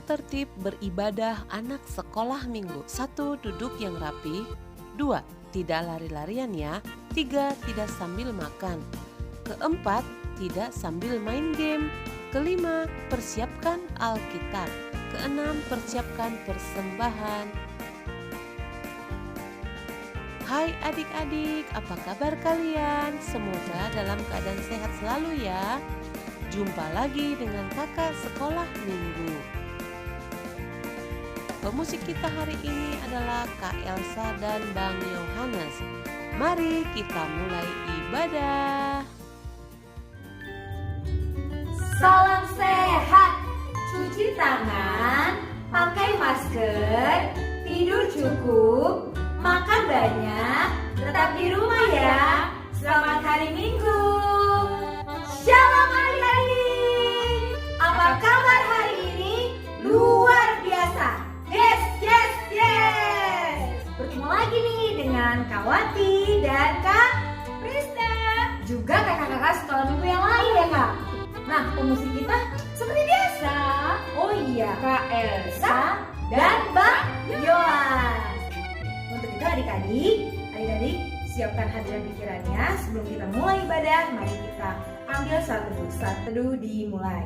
tertib beribadah anak sekolah minggu. 1. Duduk yang rapi. 2. Tidak lari-larian ya. 3. Tidak sambil makan. 4. Tidak sambil main game. 5. Persiapkan Alkitab. 6. Persiapkan persembahan. Hai adik-adik, apa kabar kalian? Semoga dalam keadaan sehat selalu ya. Jumpa lagi dengan kakak sekolah minggu. Pemusik kita hari ini adalah Kak Elsa dan Bang Yohanes. Mari kita mulai ibadah. Salam sehat, cuci tangan, pakai masker, tidur cukup, makan banyak, tetap di rumah ya. Selamat hari Minggu. Shalom adik-adik. Apa kabar hari ini? Luar biasa. Yes. Bertemu lagi nih dengan Kak Wati dan Kak Prista. Juga kakak-kakak sekolah minggu yang lain ya Kak. Nah, pemusik kita seperti biasa. Oh iya, Kak Elsa dan Bang Yohan. Untuk itu adik-adik siapkan hati dan pikirannya. Sebelum kita mulai ibadah, mari kita ambil saat teduh dimulai.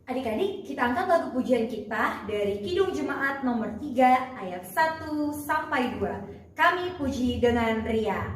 Adik-adik, kita angkat lagu pujian kita dari Kidung Jemaat nomor 3 ayat 1 sampai 2. Kami puji dengan ria.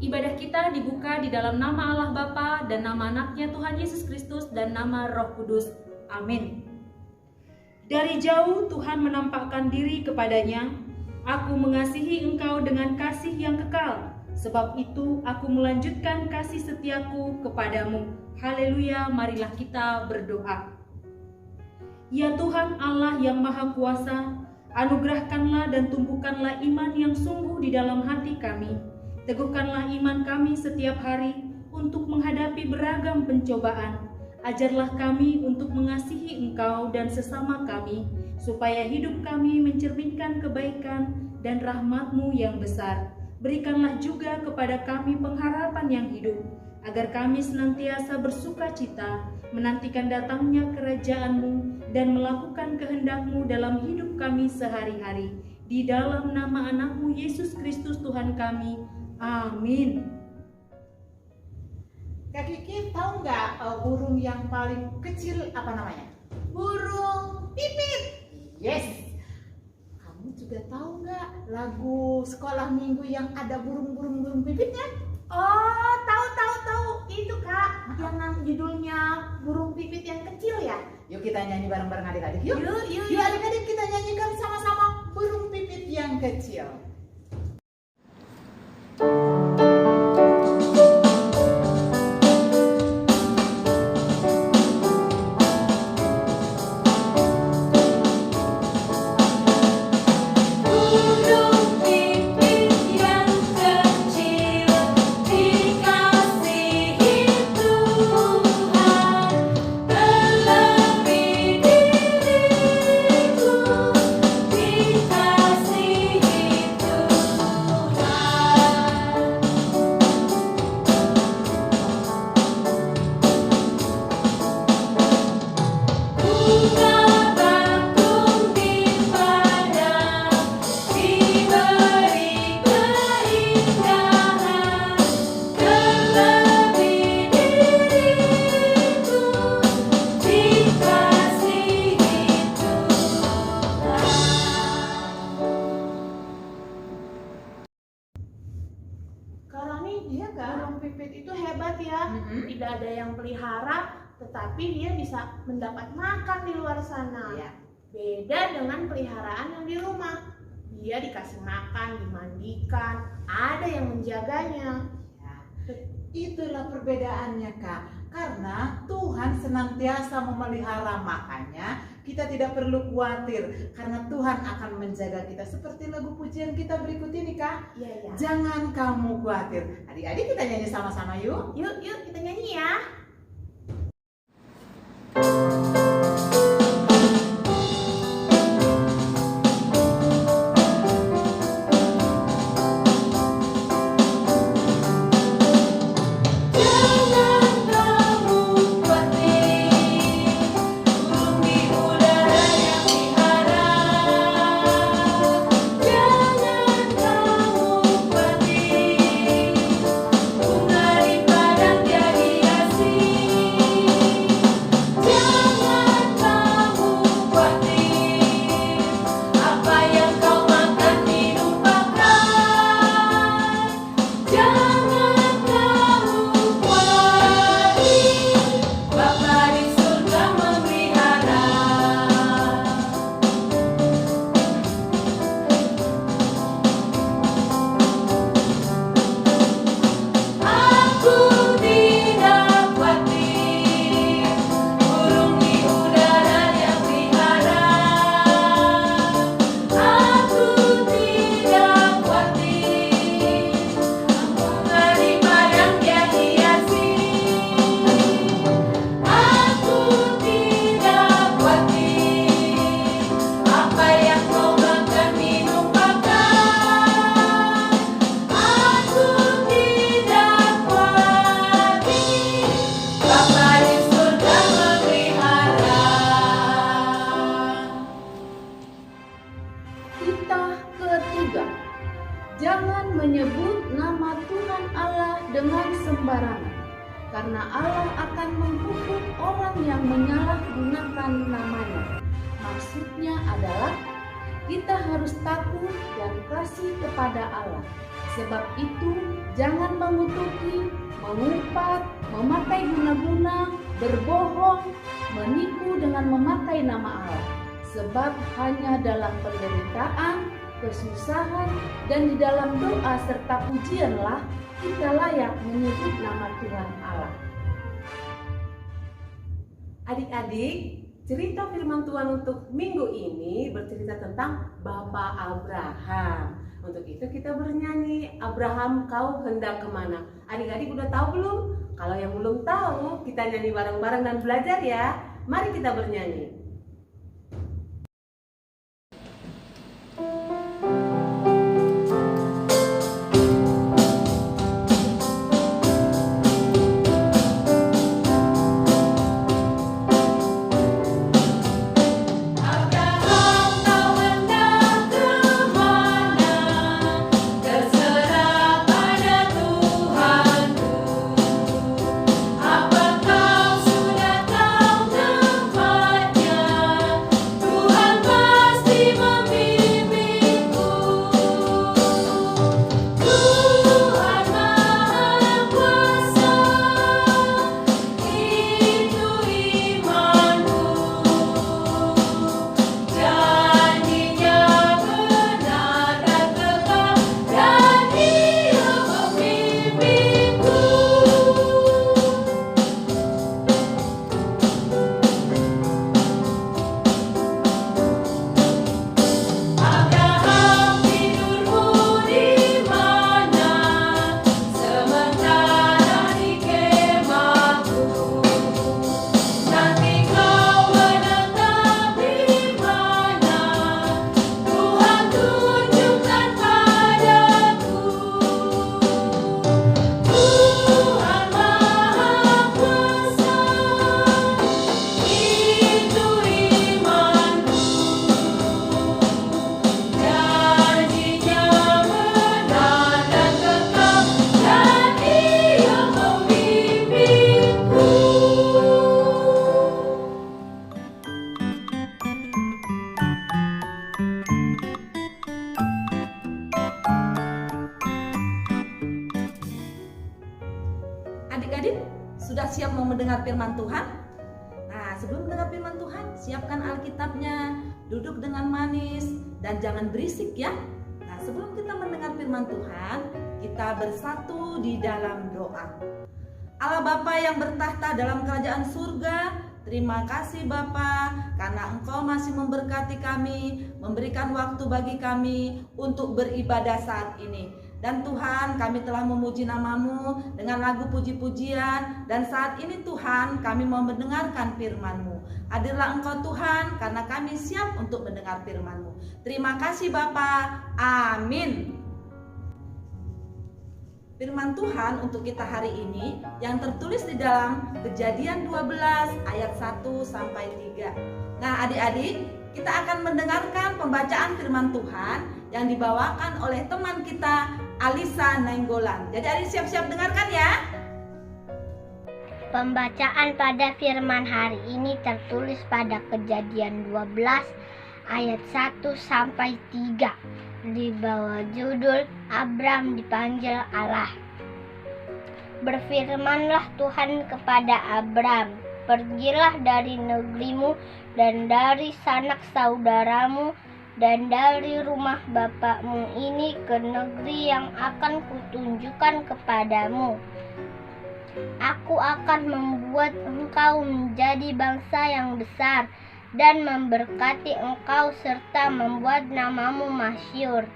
Ibadah kita dibuka di dalam nama Allah Bapa dan nama anaknya Tuhan Yesus Kristus dan nama Roh Kudus. Amin. Dari jauh Tuhan menampakkan diri kepadanya. Aku mengasihi engkau dengan kasih yang kekal. Sebab itu aku melanjutkan kasih setiaku kepadamu. Haleluya, marilah kita berdoa. Ya Tuhan Allah yang Maha Kuasa, anugerahkanlah dan tumbuhkanlah iman yang sungguh di dalam hati kami. Teguhkanlah iman kami setiap hari untuk menghadapi beragam pencobaan. Ajarlah kami untuk mengasihi Engkau dan sesama kami, supaya hidup kami mencerminkan kebaikan dan rahmat-Mu yang besar. Berikanlah juga kepada kami pengharapan yang hidup, agar kami senantiasa bersuka cita, menantikan datangnya kerajaan-Mu dan melakukan kehendak-Mu dalam hidup kami sehari-hari. Di dalam nama anak-Mu Yesus Kristus Tuhan kami. Amin. Kak Kiki tahu nggak burung yang paling kecil apa namanya? Burung pipit. Yes. Kamu juga sudah tahu nggak lagu sekolah minggu yang ada burung pipitnya? Oh, tahu. Itu Kak, yang judulnya burung pipit yang kecil ya? Yuk kita nyanyi bareng-bareng adik-adik. Yuk Yuk. adik-adik kita nyanyikan sama-sama burung pipit yang kecil. Burung pipit itu hebat ya. Tidak ada yang pelihara, tetapi dia bisa mendapat makan di luar sana. Iya. Beda dengan peliharaan yang di rumah. Dia dikasih makan, dimandikan, ada yang menjaganya. Ya, itulah perbedaannya Kak. Karena Tuhan senantiasa memelihara, makanya kita tidak perlu khawatir karena Tuhan akan menjaga kita. Seperti lagu pujian kita berikut ini Kak. Iya. Jangan kamu khawatir. Adik-adik kita nyanyi sama-sama yuk. Yuk kita nyanyi ya. Jangan menyebut nama Tuhan Allah dengan sembarangan, karena Allah akan menghukum orang yang menyalahgunakan namanya. Maksudnya adalah kita harus takut dan kasih kepada Allah. Sebab itu jangan mengutuki, mengumpat, memakai guna-guna, berbohong, menipu dengan memakai nama Allah. Sebab hanya dalam penderitaan, kesusahan, dan di dalam doa serta pujianlah kita layak menyebut nama Tuhan Allah. Adik-adik, cerita firman Tuhan untuk minggu ini bercerita tentang Bapak Abraham. Untuk itu kita bernyanyi, Abraham kau hendak kemana? Adik-adik udah tahu belum? Kalau yang belum tahu, kita nyanyi bareng-bareng dan belajar ya. Mari kita bernyanyi. Apa kau sudah tahu tempatnya? Adik-adik sudah siap mau mendengar firman Tuhan? Nah, sebelum mendengar firman Tuhan, siapkan Alkitabnya, duduk dengan manis, dan jangan berisik ya. Nah, sebelum kita mendengar firman Tuhan, kita bersatu di dalam doa. Allah Bapa yang bertahta dalam kerajaan surga, terima kasih Bapa, karena Engkau masih memberkati kami, memberikan waktu bagi kami untuk beribadah saat ini. Dan Tuhan, kami telah memuji nama-Mu dengan lagu puji-pujian. Dan saat ini Tuhan, kami mau mendengarkan firman-Mu. Hadirlah Engkau Tuhan, karena kami siap untuk mendengar firman-Mu. Terima kasih Bapa. Amin. Firman Tuhan untuk kita hari ini yang tertulis di dalam Kejadian 12 ayat 1 sampai 3. Nah, adik-adik, kita akan mendengarkan pembacaan firman Tuhan yang dibawakan oleh teman kita Alisa Nainggolan. Jadi adik siap-siap dengarkan ya. Pembacaan pada firman hari ini tertulis pada Kejadian 12 ayat 1 sampai 3. Di bawah judul Abram dipanggil Allah. Berfirmanlah Tuhan kepada Abram, pergilah dari negerimu dan dari sanak saudaramu dan dari rumah bapakmu ini ke negeri yang akan kutunjukkan kepadamu. Aku akan membuat engkau menjadi bangsa yang besar dan memberkati engkau serta membuat namamu masyhur,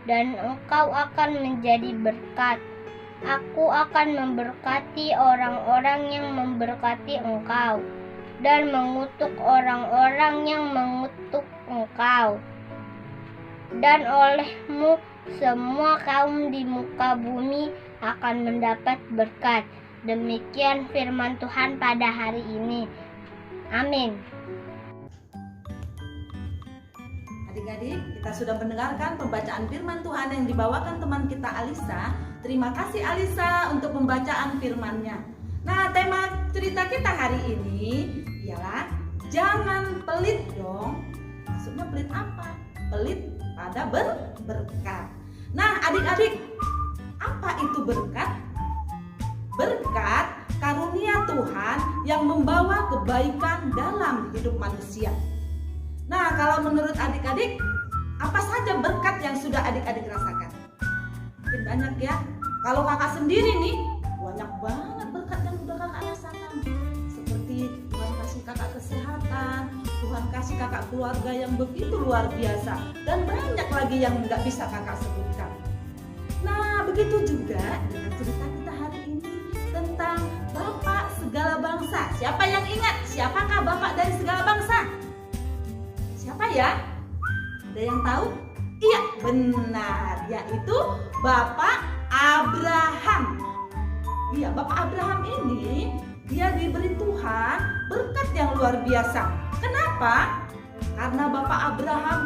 dan engkau akan menjadi berkat. Aku akan memberkati orang-orang yang memberkati engkau, dan mengutuk orang-orang yang mengutuk engkau. Dan olehmu semua kaum di muka bumi akan mendapat berkat. Demikian firman Tuhan pada hari ini. Amin. Adik-adik, kita sudah mendengarkan pembacaan firman Tuhan yang dibawakan teman kita Alisa. Terima kasih Alisa untuk pembacaan firman-Nya. Nah, tema cerita kita hari ini ialah jangan pelit dong. Maksudnya pelit apa? Pelit pada berkat. Nah, adik-adik, apa itu berkat? Berkat karunia Tuhan yang membawa kebaikan dalam hidup manusia. Nah, kalau menurut adik-adik, apa saja berkat yang sudah adik-adik rasakan? Mungkin banyak ya. Kalau kakak sendiri nih, banyak banget berkat yang sudah kakak rasakan. Seperti Tuhan kasih kakak kesehatan, Tuhan kasih kakak keluarga yang begitu luar biasa, dan banyak lagi yang nggak bisa kakak sebutkan. Nah, begitu juga dengan cerita kita hari ini tentang Bapak segala bangsa. Siapa yang ingat? Siapakah Bapak dari segala bangsa? Siapa ya? Ada yang tahu? Iya, benar. Yaitu Bapak Abraham. Iya, Bapak Abraham ini dia diberi Tuhan berkat yang luar biasa. Kenapa? Karena Bapak Abraham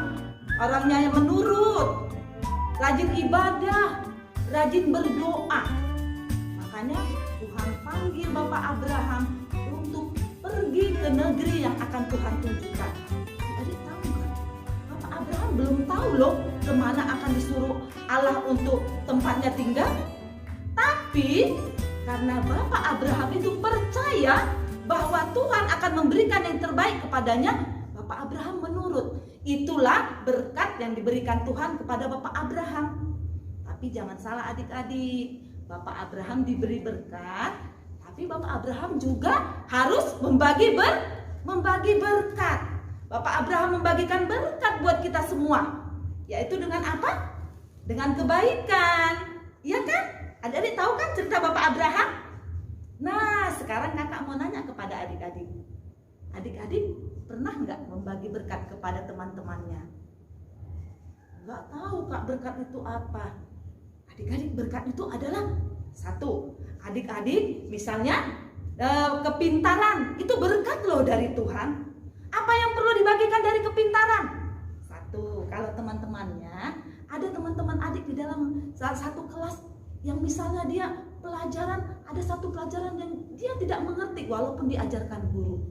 orangnya yang menurut, rajin ibadah, rajin berdoa. Makanya Tuhan panggil Bapak Abraham untuk pergi ke negeri yang akan Tuhan tunjukkan. Abraham belum tahu loh kemana akan disuruh Allah untuk tempatnya tinggal. Tapi karena Bapak Abraham itu percaya bahwa Tuhan akan memberikan yang terbaik kepadanya, Bapak Abraham menurut. Itulah berkat yang diberikan Tuhan kepada Bapak Abraham. Tapi jangan salah adik-adik, Bapak Abraham diberi berkat, tapi Bapak Abraham juga harus membagi berkat. Bapak Abraham membagikan berkat buat kita semua. Yaitu dengan apa? Dengan kebaikan. Iya kan? Adik-adik tahu kan cerita Bapak Abraham? Nah, sekarang kakak mau nanya kepada adik-adik. Adik-adik pernah nggak membagi berkat kepada teman-temannya? Nggak tahu kak berkat itu apa. Adik-adik berkat itu adalah satu. Adik-adik misalnya kepintaran. Itu berkat loh dari Tuhan. Apa yang perlu dibagikan dari kepintaran? Satu, kalau teman-temannya, ada teman-teman adik di dalam salah satu kelas yang misalnya dia pelajaran, ada satu pelajaran yang dia tidak mengerti walaupun diajarkan guru.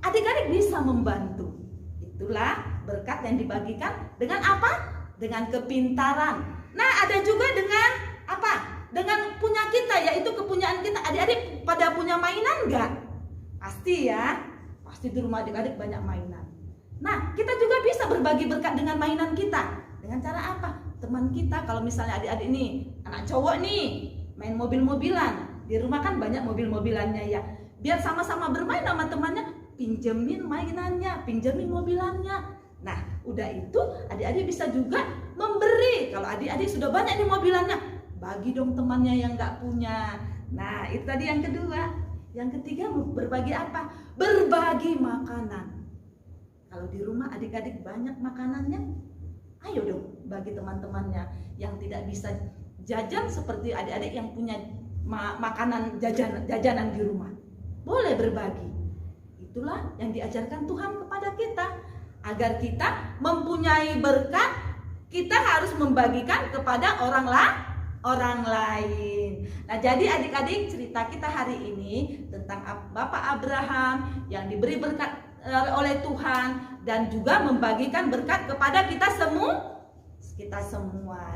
Adik-adik bisa membantu. Itulah berkat yang dibagikan dengan apa? Dengan kepintaran. Nah, ada juga dengan apa? Dengan punya kita yaitu kepunyaan kita. Adik-adik pada punya mainan nggak? Pasti ya, pasti di rumah adik-adik banyak mainan. Nah, kita juga bisa berbagi berkat dengan mainan kita. Dengan cara apa? Teman kita, kalau misalnya adik-adik nih, anak cowok nih, main mobil-mobilan. Di rumah kan banyak mobil-mobilannya ya. Biar sama-sama bermain sama temannya, pinjemin mainannya, pinjemin mobilannya. Nah, udah itu adik-adik bisa juga memberi. Kalau adik-adik sudah banyak nih mobilannya, bagi dong temannya yang nggak punya. Nah, itu tadi yang kedua. Yang ketiga, berbagi apa? Berbagi makanan. Kalau di rumah adik-adik banyak makanannya, ayo dong bagi teman-temannya yang tidak bisa jajan seperti adik-adik yang punya makanan jajanan di rumah. Boleh berbagi. Itulah yang diajarkan Tuhan kepada kita. Agar kita mempunyai berkat, kita harus membagikan kepada orang lain. Nah, jadi adik-adik, cerita kita hari ini tentang Bapak Abraham yang diberi berkat oleh Tuhan dan juga membagikan berkat kepada kita semua.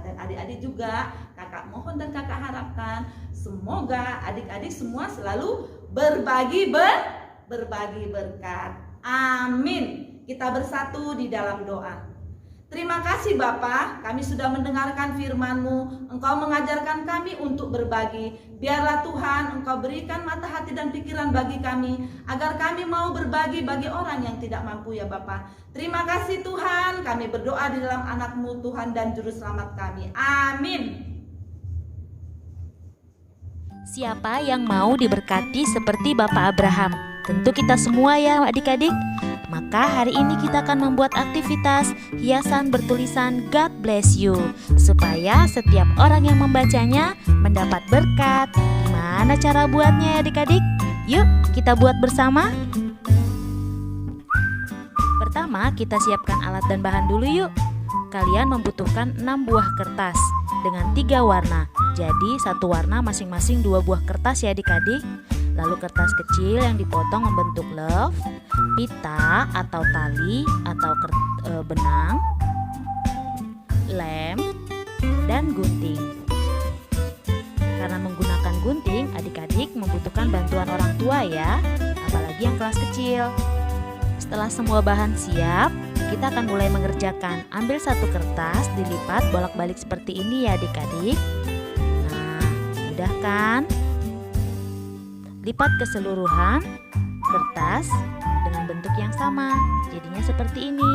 Dan adik-adik juga, kakak mohon dan kakak harapkan semoga adik-adik semua selalu berbagi berkat. Amin. Kita bersatu di dalam doa. Terima kasih Bapa, kami sudah mendengarkan firman-Mu. Engkau mengajarkan kami untuk berbagi. Biarlah Tuhan Engkau berikan mata hati dan pikiran bagi kami, agar kami mau berbagi bagi orang yang tidak mampu ya Bapa. Terima kasih Tuhan, kami berdoa di dalam anak-Mu Tuhan dan Juru Selamat kami. Amin. Siapa yang mau diberkati seperti Bapak Abraham? Tentu kita semua ya adik-adik. Maka hari ini kita akan membuat aktivitas hiasan bertulisan God bless you, supaya setiap orang yang membacanya mendapat berkat. Gimana cara buatnya ya adik-adik? Yuk kita buat bersama. Pertama kita siapkan alat dan bahan dulu yuk. Kalian membutuhkan 6 buah kertas dengan 3 warna. Jadi satu warna masing-masing 2 buah kertas ya adik-adik. Lalu kertas kecil yang dipotong membentuk love, pita atau tali atau benang, lem, dan gunting. Karena menggunakan gunting, adik-adik membutuhkan bantuan orang tua ya, apalagi yang kelas kecil. Setelah semua bahan siap, kita akan mulai mengerjakan. Ambil satu kertas, dilipat bolak-balik seperti ini ya adik-adik. Nah, mudah kan? Lipat keseluruhan kertas dengan bentuk yang sama, jadinya seperti ini.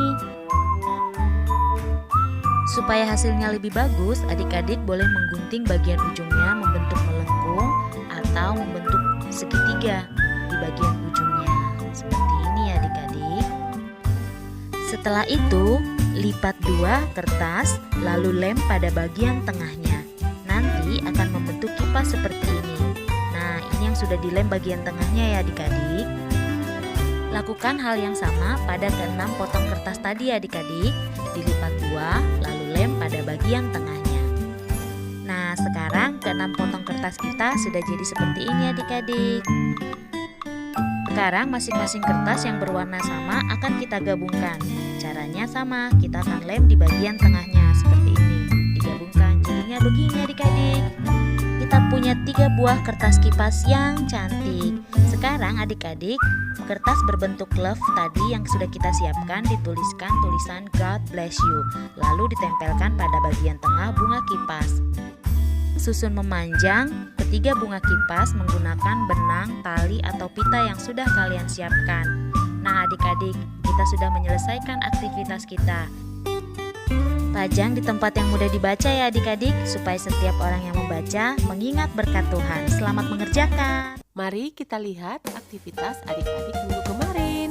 Supaya hasilnya lebih bagus, adik-adik boleh menggunting bagian ujungnya membentuk melengkung atau membentuk segitiga di bagian ujungnya. Seperti ini ya adik-adik. Setelah itu, lipat 2 kertas lalu lem pada bagian tengahnya. Nanti akan membentuk kipas seperti ini. Nah, ini yang sudah dilem bagian tengahnya ya adik-adik. Lakukan hal yang sama pada ke-6 potong kertas tadi ya adik-adik. Dilipat 2 lalu lem pada bagian tengahnya. Nah, sekarang ke-6 potong kertas kita sudah jadi seperti ini adik-adik. Sekarang masing-masing kertas yang berwarna sama akan kita gabungkan. Caranya sama, kita akan lem di bagian tengahnya seperti ini. Digabungkan jadinya begini adik-adik. Kita punya 3 buah kertas kipas yang cantik. Sekarang adik-adik, kertas berbentuk love tadi yang sudah kita siapkan dituliskan tulisan God bless you. Lalu ditempelkan pada bagian tengah bunga kipas. Susun memanjang ketiga bunga kipas menggunakan benang, tali, atau pita yang sudah kalian siapkan. Nah adik-adik, kita sudah menyelesaikan aktivitas kita. Pajang di tempat yang mudah dibaca ya adik-adik, supaya setiap orang yang membaca mengingat berkat Tuhan. Selamat mengerjakan. Mari kita lihat aktivitas adik-adik minggu kemarin.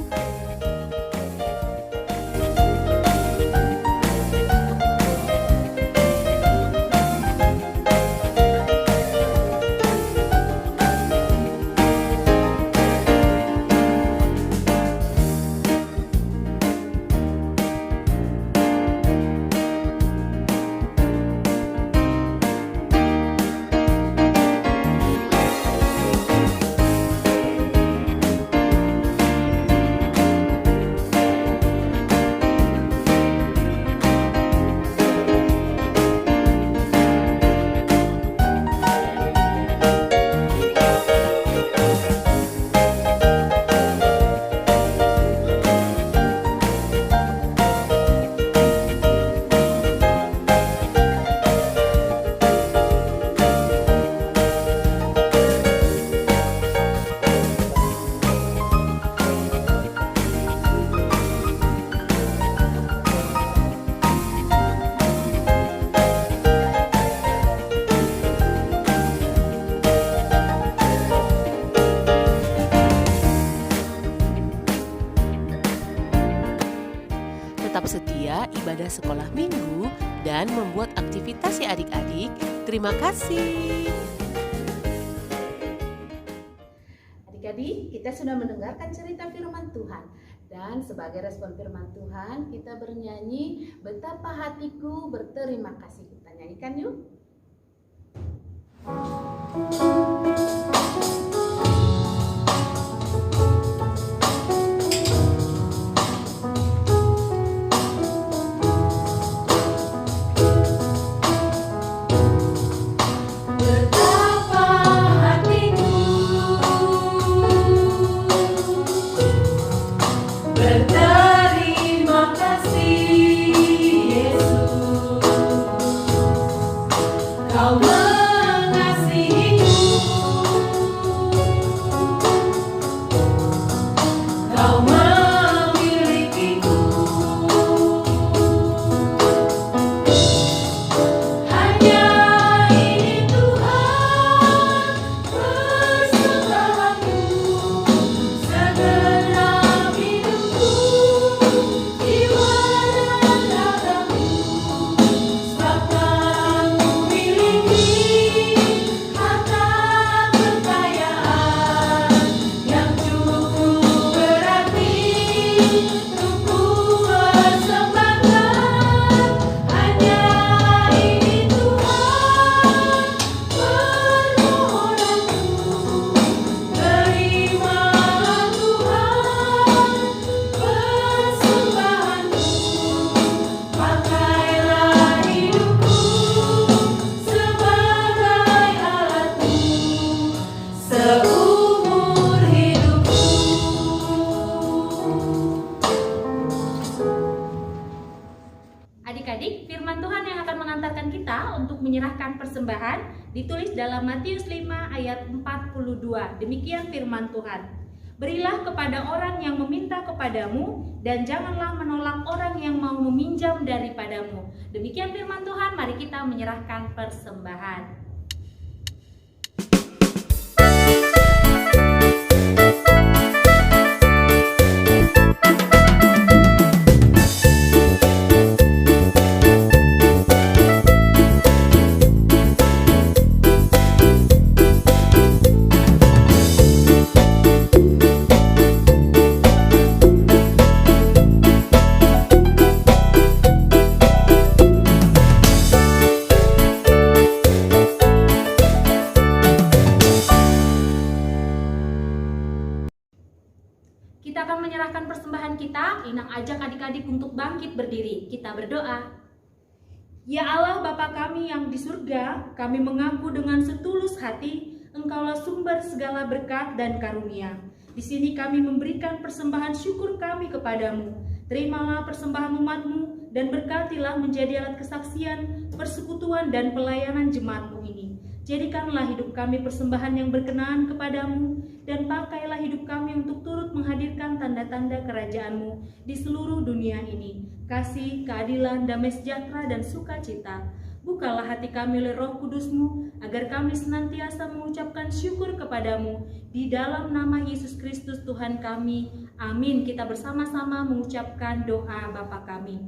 sekolah minggu dan membuat aktivitas ya adik-adik. Terima kasih. Adik-adik, kita sudah mendengarkan cerita firman Tuhan. Dan sebagai respon firman Tuhan, kita bernyanyi Betapa Hatiku Berterima Kasih. Kita nyanyikan yuk. Berterima kasih Yesus, Kau mengasihiku, Kau memilikiku. Hanya ini Tuhan persembahanku, segenap hidupku, jiwa dan ragaku. Sebab Kau miliki harta kekayaan yang cukup berarti untuk ku persembahkan. Hanya ini Tuhan permohonanku, terimalah Tuhan persembahanku. Pakailah hidupku sebagai alatmu seumur hidupku. Adik-adik, firman Tuhan yang akan mengantarkan kita untuk menyerahkan persembahan ditulis dalam Matius 5 ayat 42. Demikian firman Tuhan. Berilah kepada orang yang meminta kepadamu dan janganlah menolak orang yang mau meminjam daripadamu. Demikian firman Tuhan, mari kita menyerahkan persembahan. Kita akan menyerahkan persembahan kita. Inang ajak adik-adik untuk bangkit berdiri. Kita berdoa. Ya Allah Bapa kami yang di surga, kami mengaku dengan setulus hati, Engkaulah sumber segala berkat dan karunia. Di sini kami memberikan persembahan syukur kami kepadamu. Terimalah persembahan umat-Mu dan berkatilah menjadi alat kesaksian, persekutuan dan pelayanan jemaat-Mu ini. Jadikanlah hidup kami persembahan yang berkenan kepadamu, dan pakailah hidup kami untuk turut menghadirkan tanda-tanda kerajaan-Mu di seluruh dunia ini. Kasih, keadilan, damai sejahtera, dan sukacita. Bukalah hati kami oleh Roh Kudus-Mu, agar kami senantiasa mengucapkan syukur kepadamu. Di dalam nama Yesus Kristus Tuhan kami. Amin. Kita bersama-sama mengucapkan doa Bapa kami.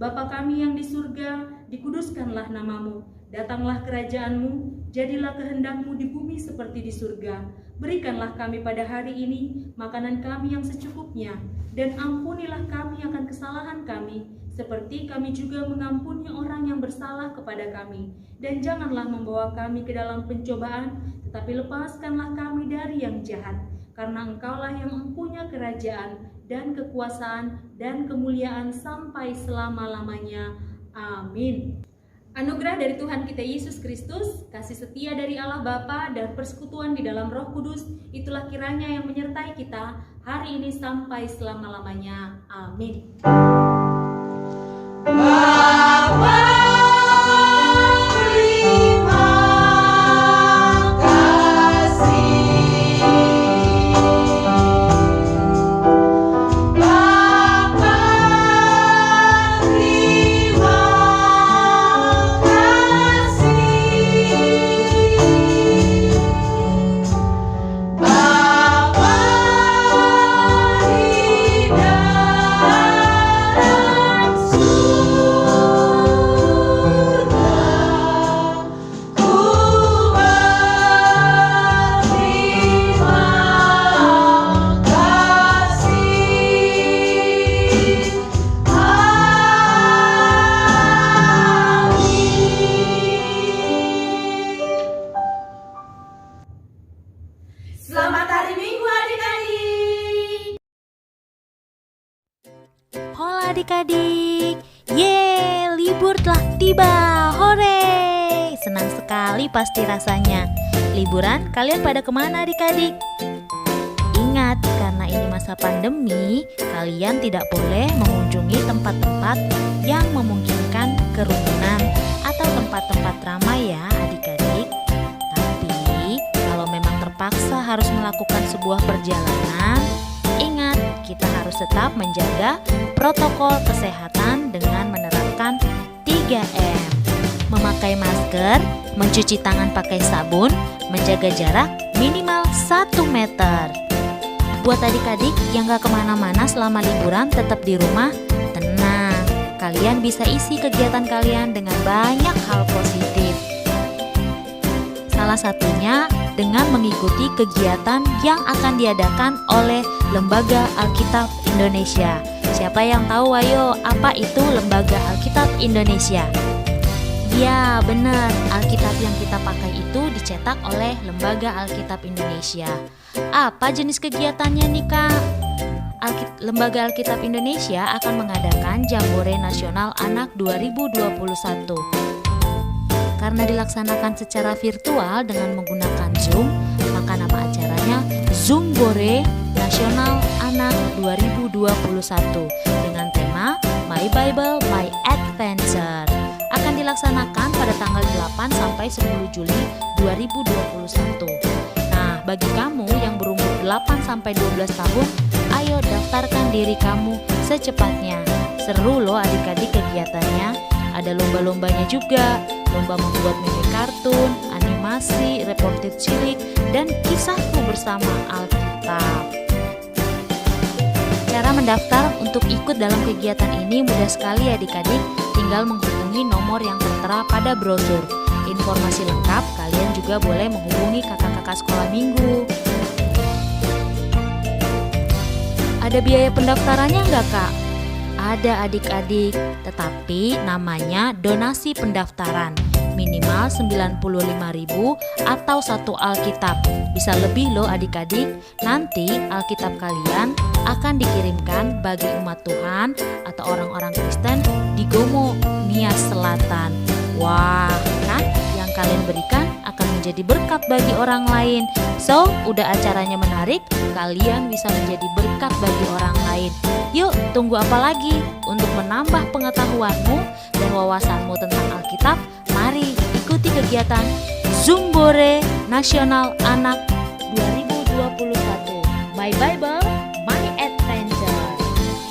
Bapa kami yang di surga, dikuduskanlah namamu. Datanglah kerajaan-Mu, jadilah kehendak-Mu di bumi seperti di surga. Berikanlah kami pada hari ini makanan kami yang secukupnya, dan ampunilah kami akan kesalahan kami, seperti kami juga mengampuni orang yang bersalah kepada kami. Dan janganlah membawa kami ke dalam pencobaan, tetapi lepaskanlah kami dari yang jahat. Karena Engkaulah yang mempunyai kerajaan dan kekuasaan dan kemuliaan sampai selama-lamanya. Amin. Anugerah dari Tuhan kita Yesus Kristus, kasih setia dari Allah Bapa dan persekutuan di dalam Roh Kudus, itulah kiranya yang menyertai kita hari ini sampai selama-lamanya. Amin. Bapa di dalam adik-adik. Yeay, libur telah tiba. Hore! Senang sekali pasti rasanya. Liburan kalian pada kemana adik-adik? Ingat, karena ini masa pandemi, kalian tidak boleh mengunjungi tempat-tempat yang memungkinkan kerumunan atau tempat-tempat ramai ya adik-adik. Tapi kalau memang terpaksa harus melakukan sebuah perjalanan, ingat kita harus tetap menjaga protokol kesehatan dengan menerapkan 3M. Memakai masker, mencuci tangan pakai sabun, menjaga jarak minimal 1 meter. Buat adik-adik yang gak kemana-mana selama liburan tetap di rumah, tenang, kalian bisa isi kegiatan kalian dengan banyak hal positif. Salah satunya dengan mengikuti kegiatan yang akan diadakan oleh Lembaga Alkitab Indonesia. Siapa yang tahu, ayo, apa itu Lembaga Alkitab Indonesia? Ya, benar, Alkitab yang kita pakai itu dicetak oleh Lembaga Alkitab Indonesia. Apa jenis kegiatannya nih Kak? Lembaga Alkitab Indonesia akan mengadakan Jambore Nasional Anak 2021. Karena dilaksanakan secara virtual dengan menggunakan Zoom, maka nama acaranya Zoombore Nasional Anak 2021 dengan tema My Bible, My Adventure. Akan dilaksanakan pada tanggal 8 sampai 10 Juli 2021. Nah, bagi kamu yang berumur 8 sampai 12 tahun, ayo daftarkan diri kamu secepatnya. Seru loh adik-adik kegiatannya. Ada lomba-lombanya juga, lomba membuat mini kartun, animasi, reporter cilik, dan kisahku bersama Alkitab. Cara mendaftar untuk ikut dalam kegiatan ini mudah sekali adik-adik, tinggal menghubungi nomor yang tertera pada brosur. Informasi lengkap kalian juga boleh menghubungi kakak-kakak sekolah minggu. Ada biaya pendaftarannya nggak Kak? Ada adik-adik, tetapi namanya donasi pendaftaran. Minimal 95.000 atau 1 Alkitab. Bisa lebih loh adik-adik. Nanti Alkitab kalian akan dikirimkan bagi umat Tuhan atau orang-orang Kristen di Gomo, Nias Selatan. Wah, kan yang kalian berikan akan menjadi berkat bagi orang lain. So, udah acaranya menarik, kalian bisa menjadi berkat bagi orang lain. Yuk, tunggu apa lagi? Untuk menambah pengetahuanmu dan wawasanmu tentang Alkitab, mari ikuti kegiatan Zoombore Nasional Anak 2021. My Bible,